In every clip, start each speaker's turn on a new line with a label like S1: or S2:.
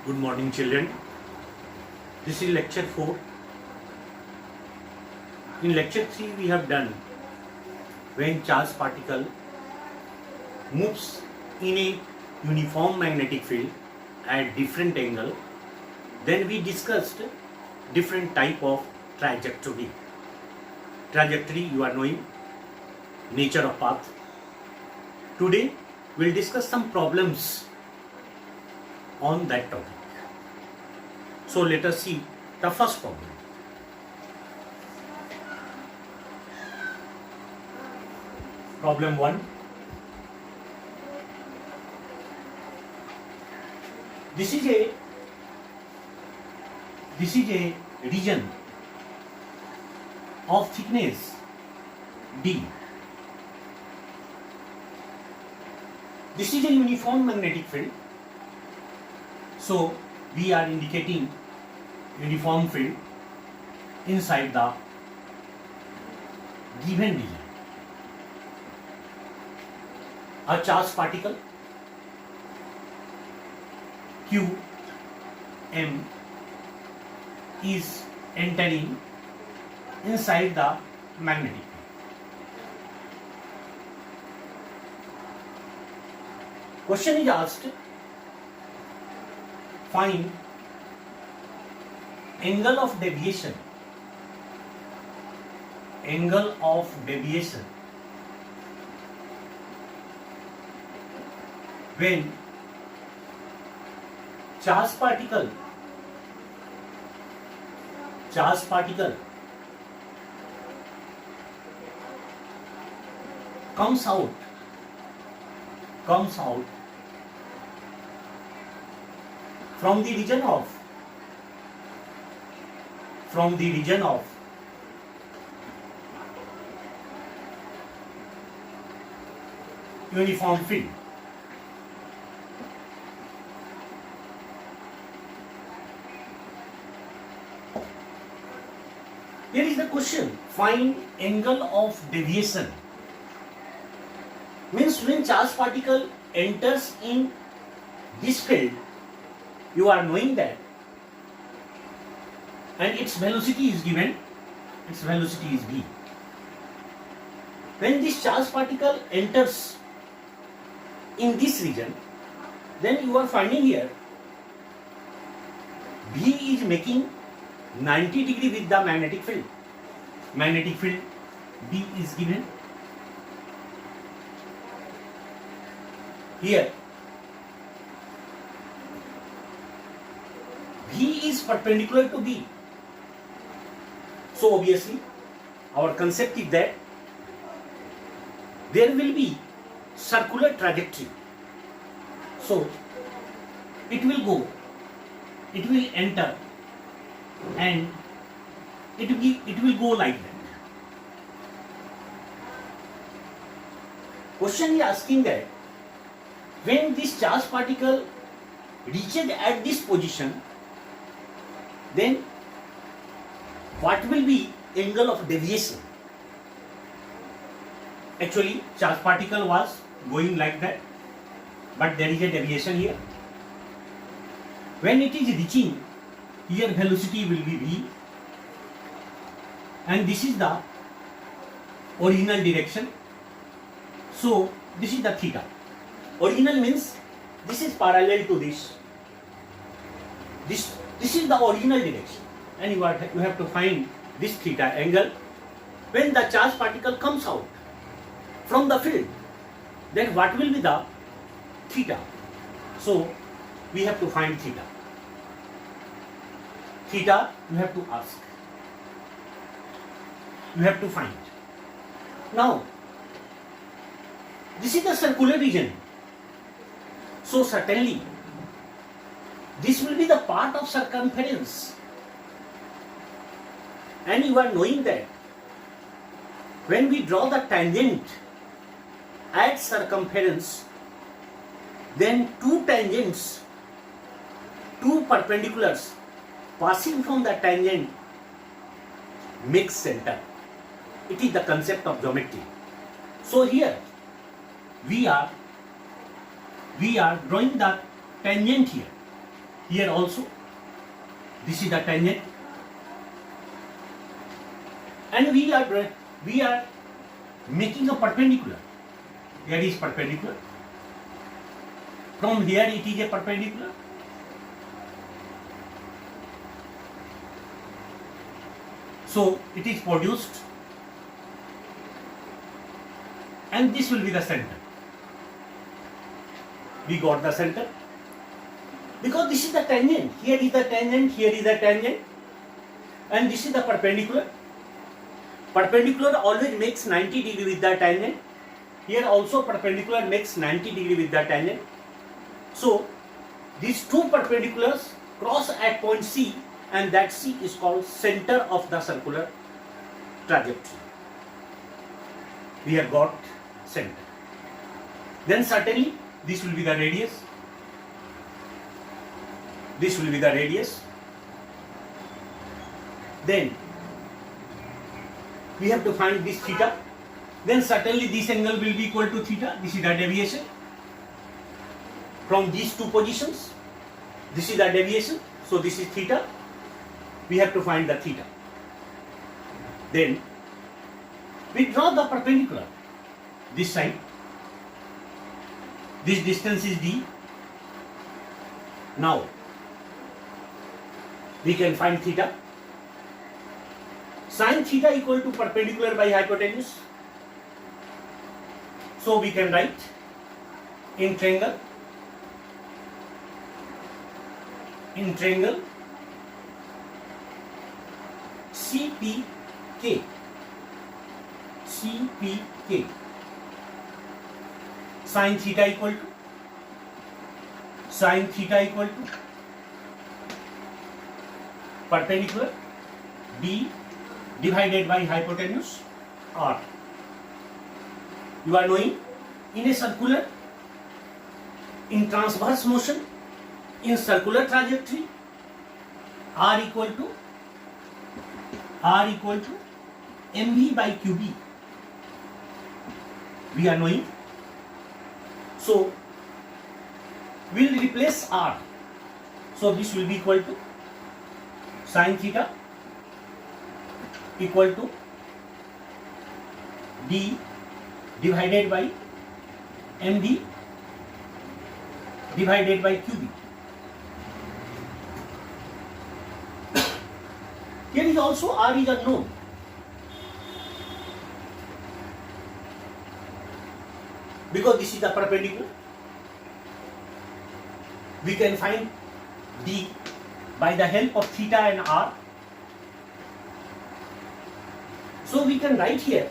S1: Good morning, children. This is lecture 4. In lecture 3, we have done when charged particle moves in a uniform magnetic field at different angle. Then we discussed different type of trajectory. Trajectory, you are knowing, nature of path. Today, we'll discuss some problems on that topic. So let us see the first problem. Problem 1. This is a region of thickness D. This is a uniform magnetic field. So we are indicating uniform field inside the given region. A charged particle Q M is entering inside the magnetic field. Question is asked, find angle of deviation when charged particle comes out from the region of uniform field. Here is the question, find angle of deviation. Means when charged particle enters in this field, you are knowing that, and its velocity is given, its velocity is v. When this charged particle enters in this region, then you are finding here v is making 90 degree with the magnetic field. Magnetic field B is given. Here V is perpendicular to B. So obviously our concept is that there will be circular trajectory. So it will enter and it will go like that. Question is asking that when this charged particle reaches at this position, then what will be angle of deviation? Actually, charged particle was going like that, but there is a deviation here. When it is reaching, here velocity will be v, and this is the original direction. So this is the theta. Original means this is parallel to this. This is the original direction, and you have to find this theta angle when the charged particle comes out from the field. Then what will be the theta? So we have to find theta. Theta you have to ask. You have to find. Now this is the circular region. So certainly this will be the part of circumference. And you are knowing that when we draw the tangent at circumference, then two perpendiculars passing from the tangent makes center. It is the concept of geometry. So here we are drawing the tangent here. Here also, this is the tangent, and we are making a perpendicular. Here is perpendicular. From here it is a perpendicular. So it is produced, and this will be the center. We got the center because this is the tangent. Here is the tangent, here is the tangent, and this is the perpendicular. Perpendicular always makes 90 degree with the tangent. Here also perpendicular makes 90 degree with the tangent. So these two perpendiculars cross at point C, and that C is called center of the circular trajectory. We have got center. Then certainly this will be the radius. This will be the radius. Then we have to find this theta. Then certainly this angle will be equal to theta. This is the deviation from these two positions. This is the deviation. So this is theta. We have to find the theta. Then we draw the perpendicular this side. This distance is d. Now we can find theta. Sin theta equal to perpendicular by hypotenuse. So we can write in triangle CPK sin theta equal to perpendicular d divided by hypotenuse r. You are knowing in a circular, in transverse motion, in circular trajectory, r equal to mv by qb. We are knowing. So we will replace r. So this will be equal to sin theta equal to d divided by md divided by qb. Here is also r is unknown. Because this is the perpendicular, we can find d by the help of theta and r. So we can write here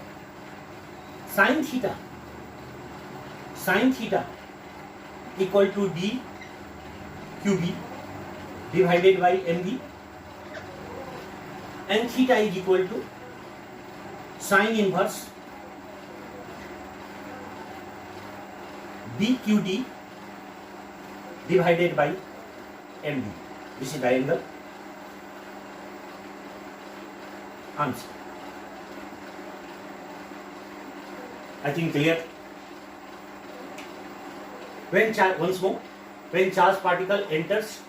S1: sin theta equal to d qb divided by mb, and theta is equal to sin inverse dqd divided by mb. This is the angle. Answer. I think clear. When charged particle enters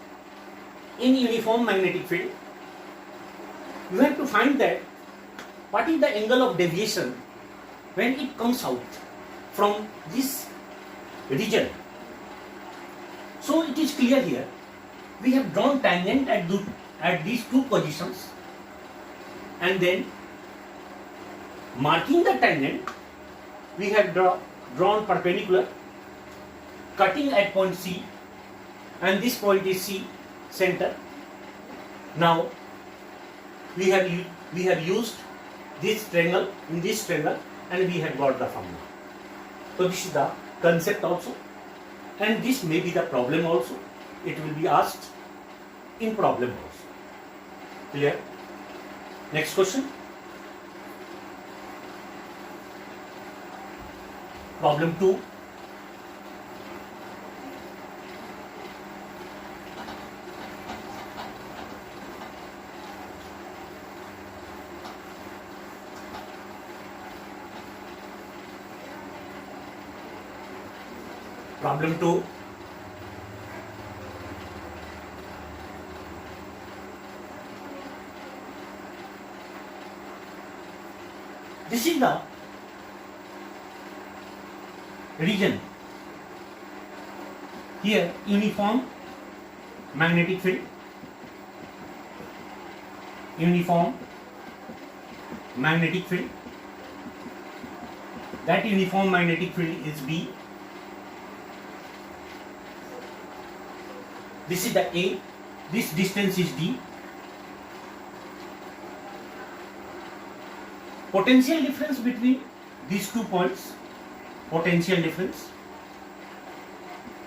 S1: in uniform magnetic field, you have to find that what is the angle of deviation when it comes out from this region. So it is clear here. We have drawn tangent at these two positions, and then marking the tangent, we have drawn perpendicular cutting at point C, and this point is C, center. Now we have used this triangle in this triangle, and we have got the formula. So this is the concept also, and this may be the problem also. It will be asked in problem also. Clear? Next question. Problem 2. Problem 2. This is the region. Here uniform magnetic field, uniform magnetic field. That uniform magnetic field is B. This is the A. This distance is D. Potential difference between these 2 points, potential difference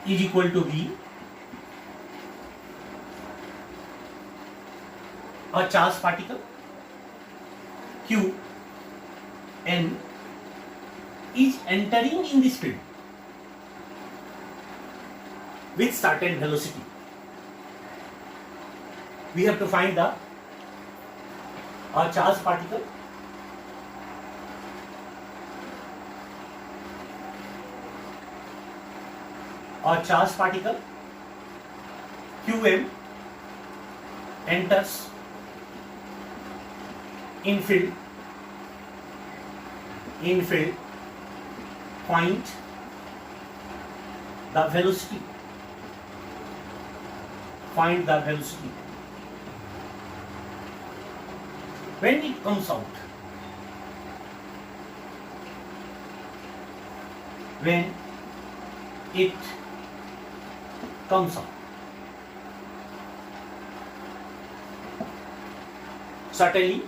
S1: is equal to V. A charged particle Q N is entering in this field with certain velocity. We have to find a charged particle QM enters in field, find the velocity, when it comes out, certainly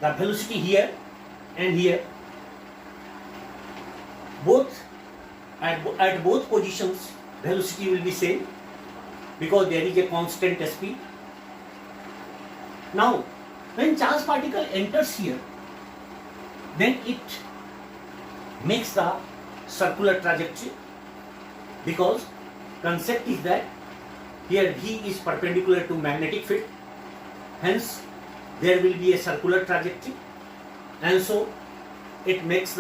S1: the velocity here and here, both at both positions velocity will be same because there is a constant speed. Now when charged particle enters here, then it makes the circular trajectory, because concept is that here V is perpendicular to magnetic field, hence there will be a circular trajectory, and so it makes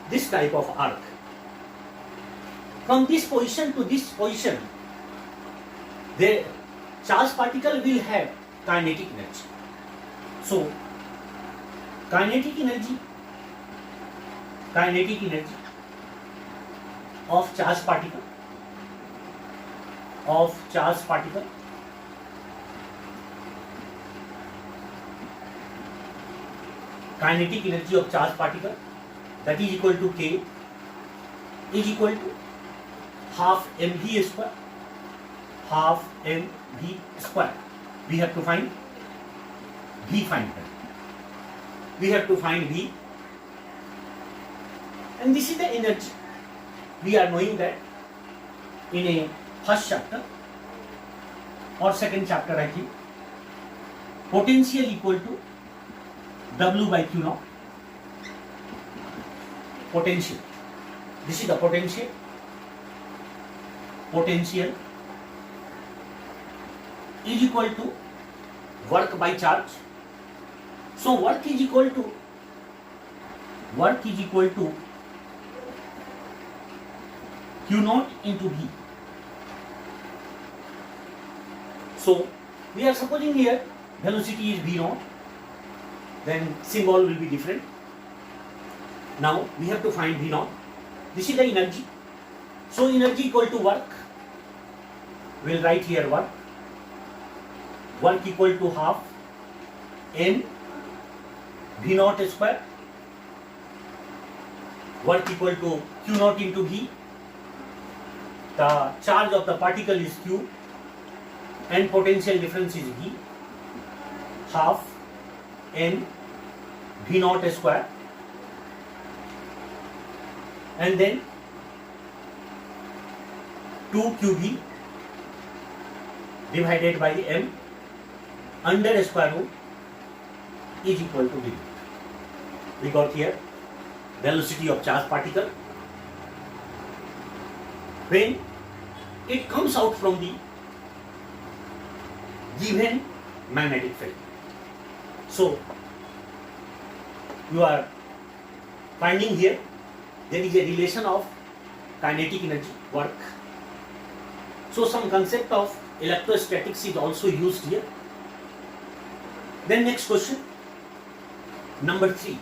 S1: this type of arc. From this position to this position, the charged particle will have kinetic energy. So kinetic energy of charged particle that is equal to K is equal to half mv square. We have to find V, and this is the energy. We are knowing that in a first chapter or second chapter, I think, potential equal to W by Q naught. Potential. This is the potential. Potential is equal to work by charge. So work is equal to Q naught into V. So we are supposing here velocity is V naught, then symbol will be different. Now we have to find V naught. This is the energy. So energy equal to work. We'll write here work. Work equal to half M V naught square. Work equal to Q naught into V. The charge of the particle is Q and potential difference is V. Half N V naught square, and then 2 QV divided by M under square root is equal to V. We got here velocity of charged particle when it comes out from the given magnetic field. So you are finding here there is a relation of kinetic energy, work. So some concept of electrostatics is also used here. Then next question, number 3.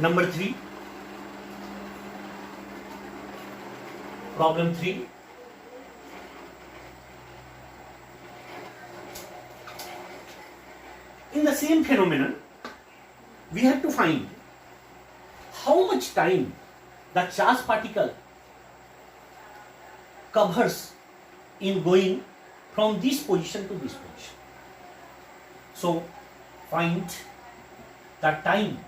S1: Number 3, problem 3. In the same phenomenon, we have to find how much time the charge particle covers in going from this position to this position. So find the time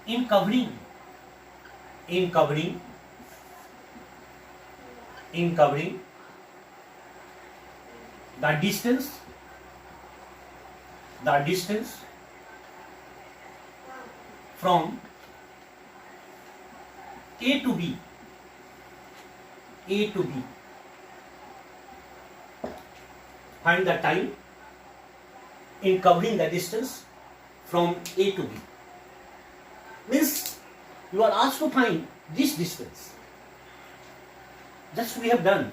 S1: in covering the distance from A to B. Find the time in covering the distance from A to B. Means you are asked to find this distance. Just we have done.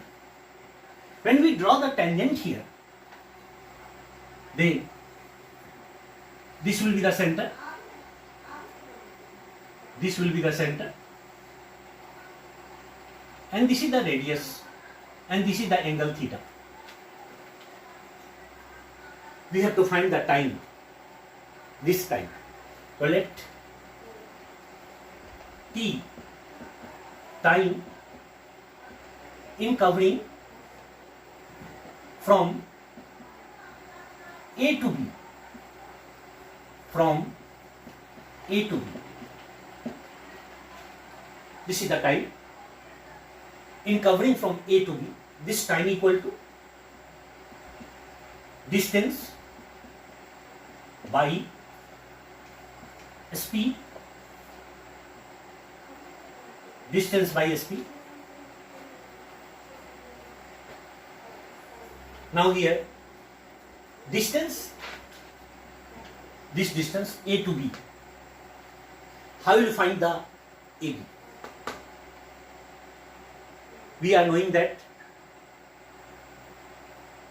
S1: When we draw the tangent here, then this will be the center. This will be the center. And this is the radius. And this is the angle theta. We have to find the time. This time. So let T, time in covering from A to B. This is the time in covering from A to B. This time equal to distance by speed. Distance by speed. Now here, distance, this distance A to B. How will you find the AB? We are knowing that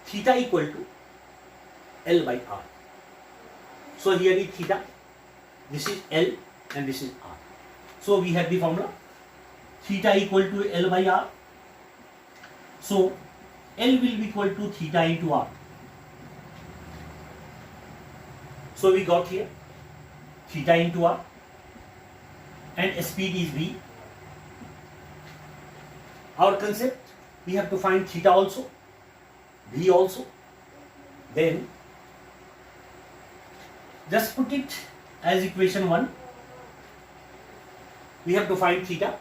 S1: theta equal to L by R. So here is theta, this is L and this is R. So we have the formula theta equal to L by R. So L will be equal to theta into R. So we got here theta into R and speed is V. Our concept, we have to find theta also, V also. Then just put it as equation 1. We have to find theta.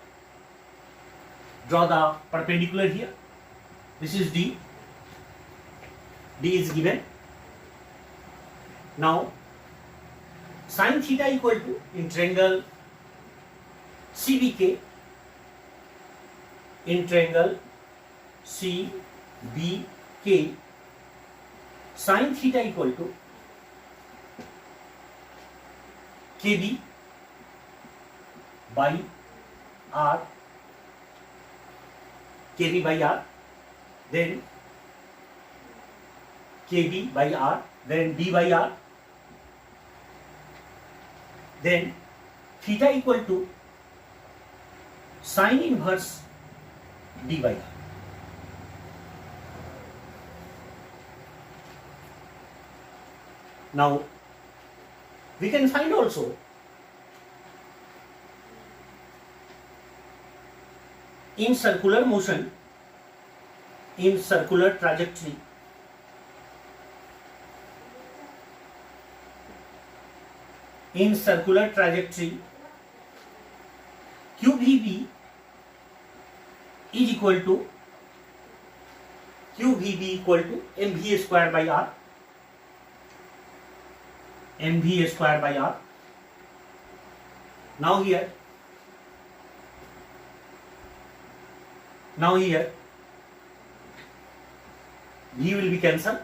S1: Draw the perpendicular here. This is D. D is given. Now sin theta equal to, in triangle CBK, in triangle CBK, sin theta equal to KB by R, KB by R, then KB by R, then D by R, then theta equal to sin inverse D by R. Now we can find also in circular motion, in circular trajectory, QVB is equal to mv square by r, Now here V will be cancelled.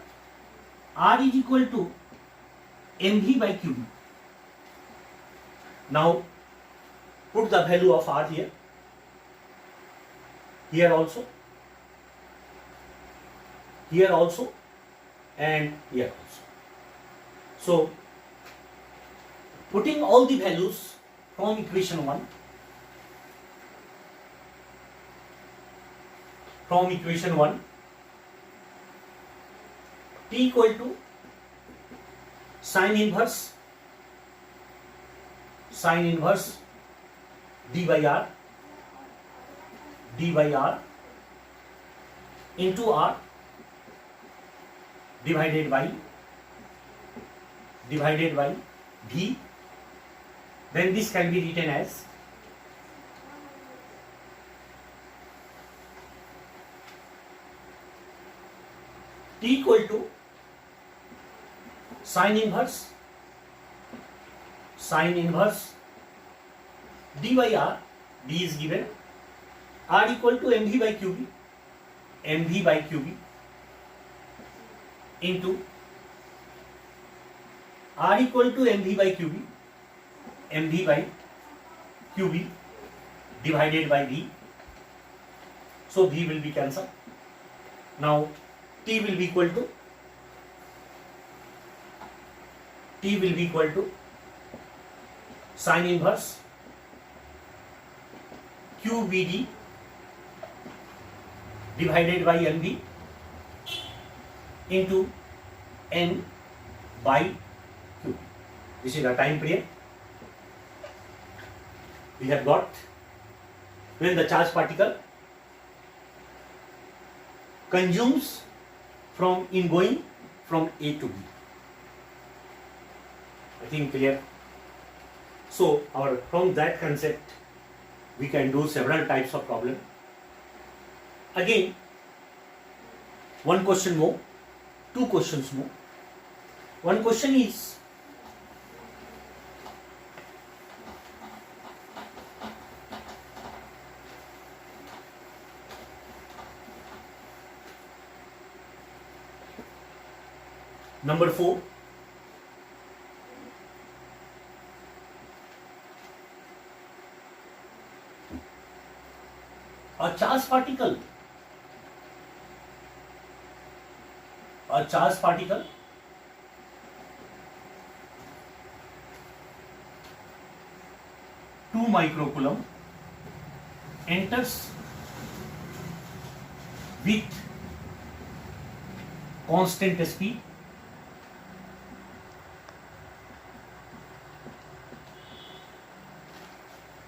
S1: R is equal to mv by qb. Now put the value of R here, here also, and here also. So putting all the values from equation 1, T equal to sine inverse d by r into r divided by v, then this can be written as T equal to sine inverse d by r, d is given, r equal to mv by qb into r equal to mv by qb divided by v. So v will be cancelled. Now T will be equal to sine inverse QBD divided by NV into N by Q. This is the time period we have got when the charged particle consumes from going from A to B. I think clear. So from that concept we can do several types of problem. Again, one question more, two questions more. One question is, number 4, a charged particle 2 microcoulomb enters with constant speed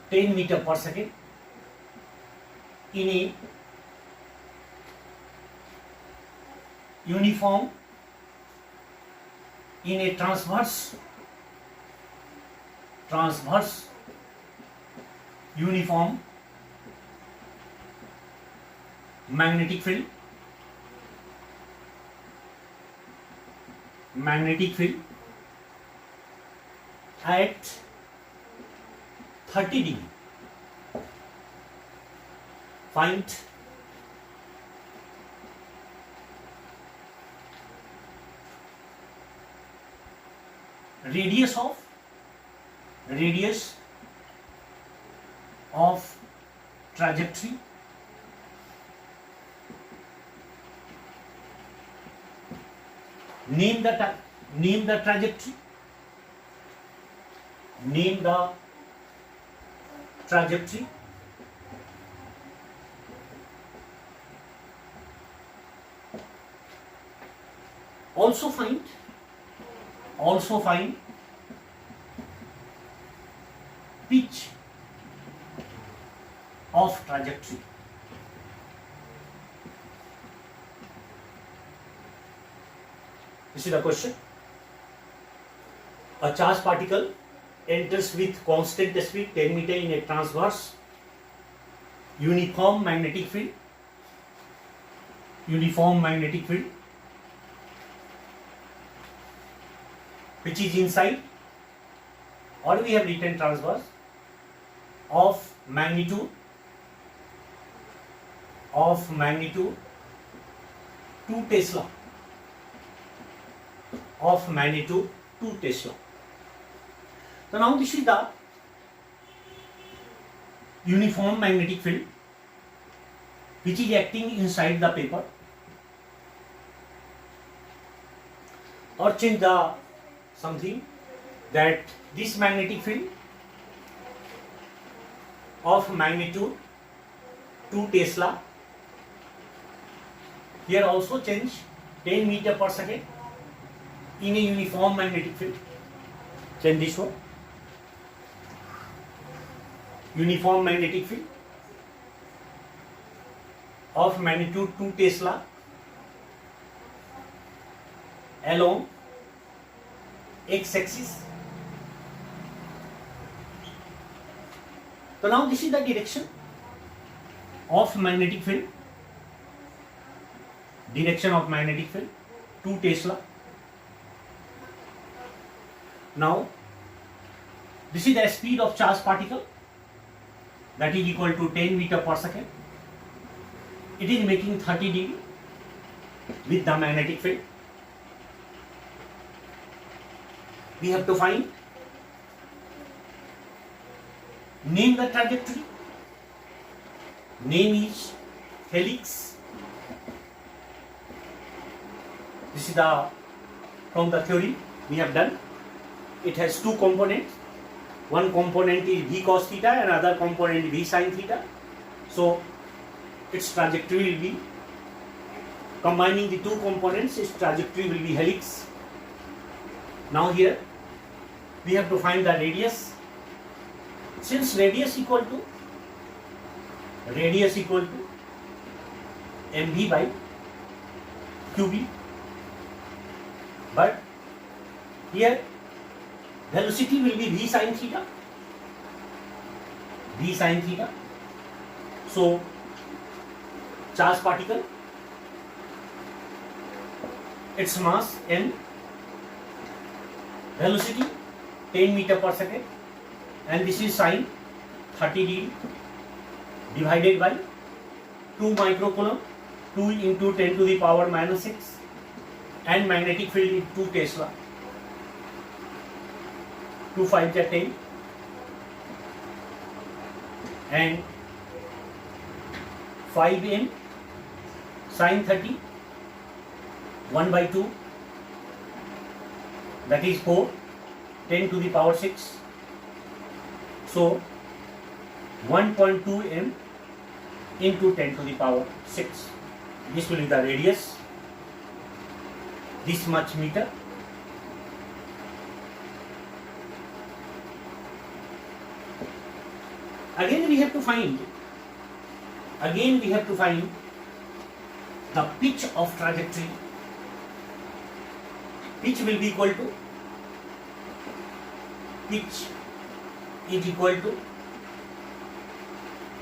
S1: (10 meters per second) in a uniform, in a transverse uniform magnetic field at 30 degree. Find radius of trajectory name the trajectory also find pitch of trajectory. This is the question. A charged particle enters with constant speed 10 meters in a transverse uniform magnetic field, which is inside, or we have written transverse, of magnitude 2 Tesla. So now this is the uniform magnetic field which is acting inside the paper, or change the something that this magnetic field of magnitude 2 Tesla, here also change 10 meter per second in a uniform magnetic field. Change this one. Uniform magnetic field of magnitude 2 Tesla along x-axis. So now this is the direction of magnetic field. Direction of magnetic field 2 Tesla. Now this is the speed of charged particle, that is equal to 10 meter per second. It is making 30 degree with the magnetic field. We have to find, name the trajectory. Name is helix. This is from the theory we have done. It has two components. One component is v cos theta and other component v sin theta. So its trajectory will be, combining the two components, its trajectory will be helix. Now here we have to find the radius. Since radius equal to mv by qb, but here velocity will be v sin theta. So charged particle, its mass m, velocity 10 meter per second, and this is sine 30 degree divided by 2 microcoulomb, 2 into 10 to the power minus 6, and magnetic field is 2 Tesla. 2 5 are 10 and 5 m sine 30, 1 by 2, that is 4, 10 to the power 6. So 1.2 m into 10 to the power 6. This will be the radius, this much meter. Again we have to find the pitch of trajectory. Pitch will be equal to, pitch is equal to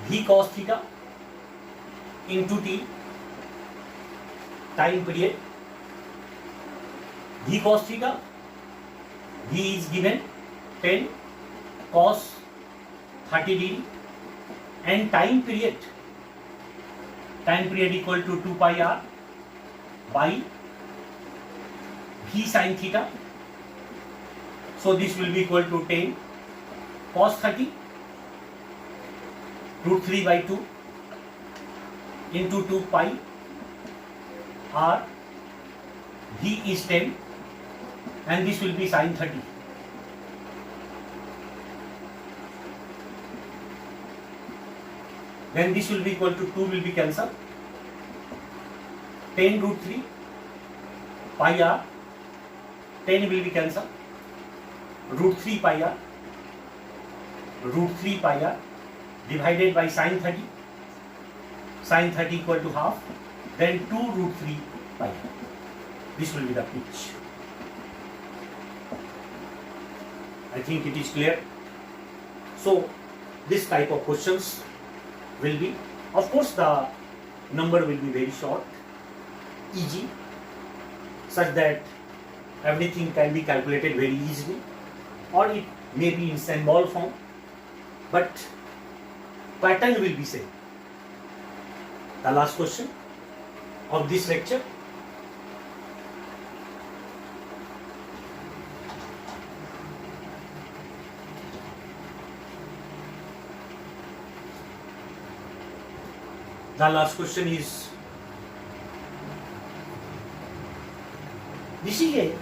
S1: v cos theta into t, time period. V cos theta, v is given 10, cos 30 degree, and time period equal to 2 pi r by v sin theta. So this will be equal to 10 cos 30 root 3 by 2 into 2 pi r, v is 10, and this will be sin 30. Then this will be equal to 2 will be cancelled. 10 root 3 pi r, 10 will be cancelled. Root 3 pi r divided by sin 30. Sin 30 equal to half. Then 2 root 3 pi r. This will be the pitch. I think it is clear. So this type of questions will be, of course the number will be very short, easy, such that everything can be calculated very easily, or it may be in symbol form, but pattern will be same. The last question of this lecture. The last question is, this is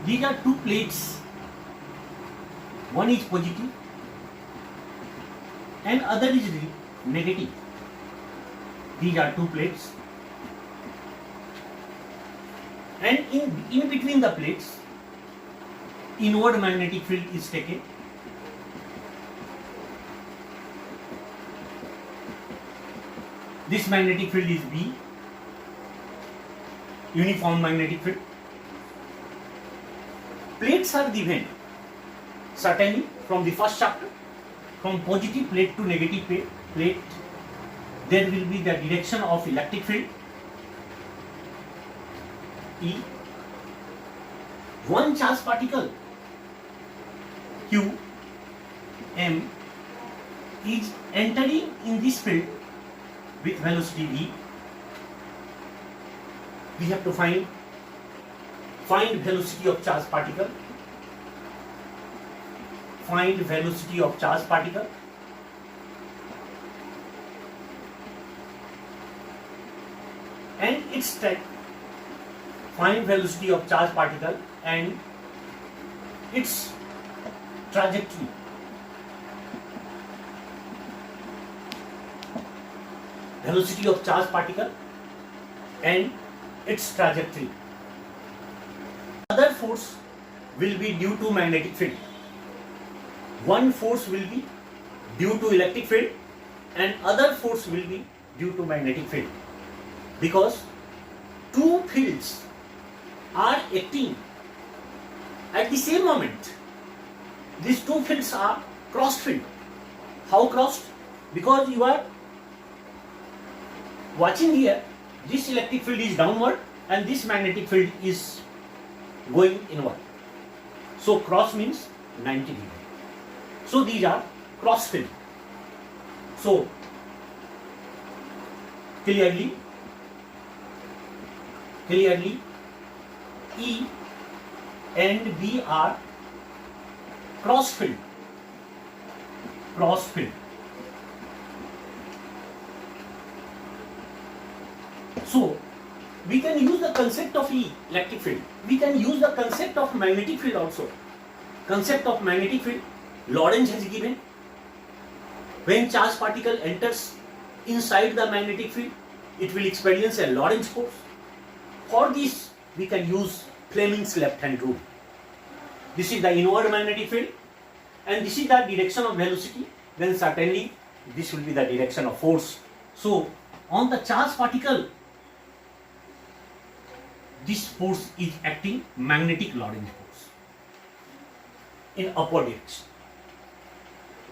S1: These are two plates. One is positive and other is negative. These are two plates, and in between the plates, inward magnetic field is taken. This magnetic field is B, uniform magnetic field. Plates are given certainly from the first chapter, from positive plate to negative plate, there will be the direction of electric field E. One charge particle Q M is entering in this field with velocity v. We have to find velocity of charge particle. Find velocity of charge particle. And its find velocity of charge particle and its trajectory. Velocity of charge particle and its trajectory. Other force will be due to magnetic field. One force will be due to electric field and other force will be due to magnetic field, because two fields are acting at the same moment. These two fields are crossed field. How crossed? Because you are watching here, this electric field is downward and this magnetic field is going inward. So cross means 90 degree. So these are cross field. So clearly E and B are cross field. So we can use the concept of E, electric field. We can use the concept of magnetic field also. Concept of magnetic field, Lorentz has given. When charged particle enters inside the magnetic field, it will experience a Lorentz force. For this, we can use Fleming's left-hand rule. This is the inward magnetic field, and this is the direction of velocity. Then certainly, this will be the direction of force. So, on the charged particle, this force is acting magnetic Lorentz force in upward direction.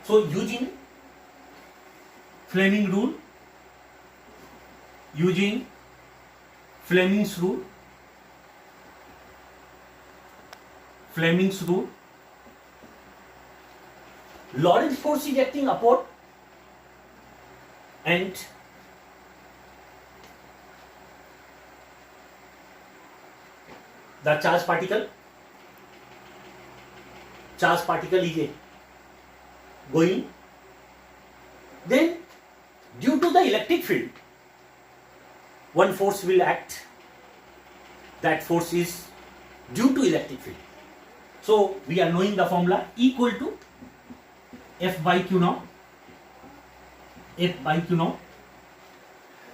S1: So, using Fleming's rule, Lorentz force is acting upward and the charged particle is going. Then due to the electric field, one force will act. That force is due to electric field. So we are knowing the formula equal to F by Q naught.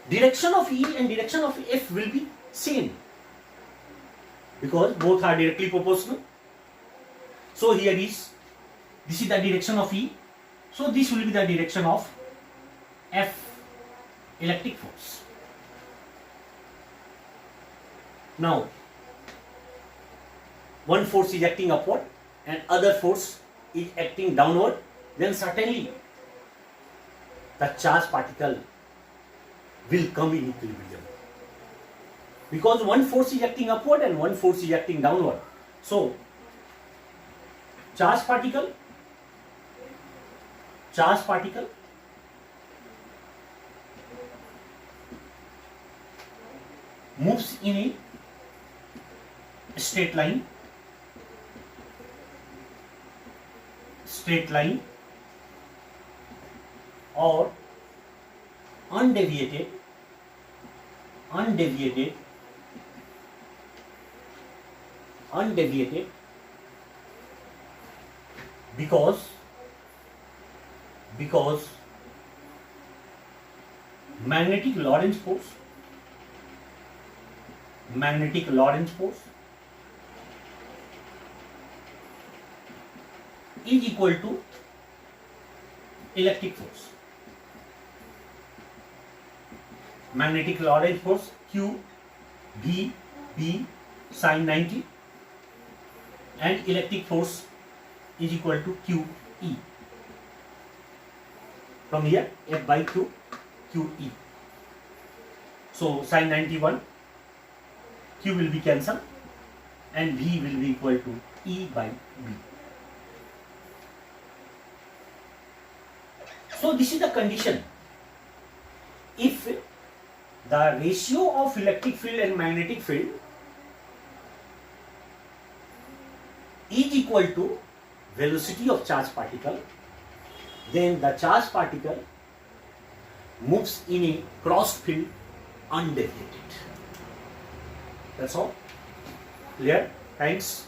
S1: Direction of E and direction of F will be same because both are directly proportional. So here this is the direction of E. So this will be the direction of F, electric force. Now, one force is acting upward and other force is acting downward, then certainly the charged particle will come in equilibrium. Because one force is acting upward and one force is acting downward. So, charged particle moves in a straight line or undeviated undeviated because magnetic Lorentz force is equal to electric force. Magnetic Lorentz force Q V P sin 90 and electric force is equal to Q E. From here F by Q E. So sin 91 Q will be cancelled and V will be equal to E by B. So this is the condition. If the ratio of electric field and magnetic field is equal to velocity of charged particle, then the charged particle moves in a crossed field undeviated. That's all. Clear? Thanks.